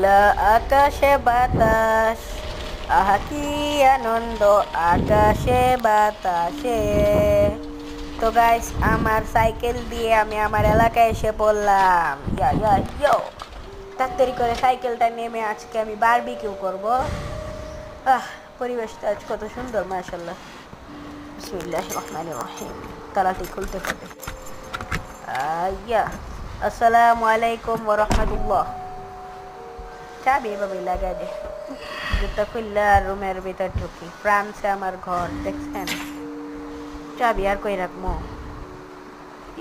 লা আকাশে বাতাস, আহা কি আনন্দ আকাশে বাতাসে। তো গাইস, আমার সাইকেল দিয়ে আমি আমার এলাকায় এসে পড়লাম। ইয়া ইয়া ইয়ো, তাড়াতাড়ি করে সাইকেলটা নেমে আজকে আমি বারবিকিউ করব। আহ, পরিবেশটা আজ কত সুন্দর, মাশাআল্লাহ। বিসমিল্লাহির রহমানির রহিম। তালাটি খুলতে হবে। ইয়া, আসসালামু আলাইকুম ওয়া রাহমাতুল্লাহ। চাবি এভাবে লাগাই দে, জুতা খুললে আর রুমের ভিতর ঢুকি। ফ্রান্সে আমার ঘর, দেখছেন? চাবি আর কই রাখবো?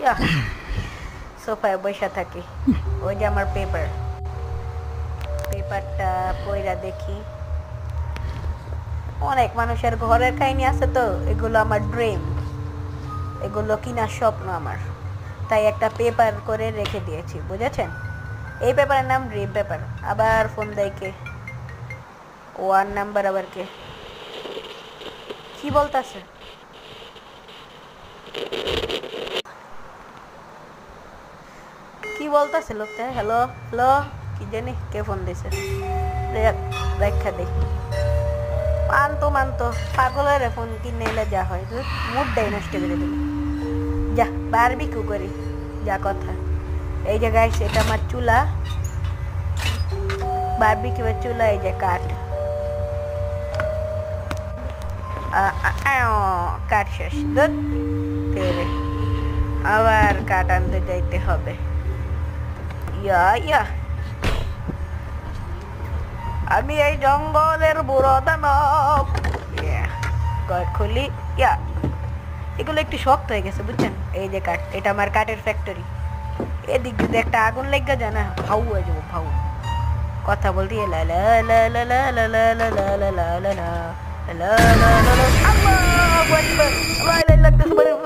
ইয়া, সোফায় বসে থাকি। ওই যে আমার পেপারটা পইরা দেখি। অনেক মানুষের ঘরের কাহিনী আছে, তো এগুলো আমার ড্রিম, এগুলো কিনার স্বপ্ন আমার। তাই একটা পেপার করে রেখে দিয়েছি, বুঝেছেন? এই পেপারের নাম ড্রিম পেপার। আবার ফোন দেয় কে? ওয়ান নাম্বার আবার কে? কি বলতেছে? কি বলতেছে লোকটা? হ্যালো হ্যালো, কি জানি কে ফোন দিছে। দেখা দেখি। মানতো পাগলের ফোন কিনে এলে যা হয়, মুডটাই নষ্ট করে দিল। যা বারবিকিউ করি, যা কথা। এই যে গাইস, এটা আমার চুলা, বারবিকিউয়ের চুলা। এই যে কাঠ, কাঠ শেষ। দুধ ফেরে আবার কাঠ আনতে যাইতে হবে। ইয়া ইয়া, আমি এই জঙ্গলের বুড়ো দানব। খুলি। ইয়া, এগুলো একটু শক্ত হয়ে গেছে, বুঝছেন? এই যে কাঠ, এটা আমার কাঠের ফ্যাক্টরি। এদিক যদি একটা আগুন লেগে যায় না, ভাউ হয়ে যাবো, ভাউ। কথা বলতে লা লা লা লা লা লা লা লা লা লা লা লা লা লা লা লা লা লা। আল্লাহু আকবার, লা ইলাহা ইল্লাল্লাহ।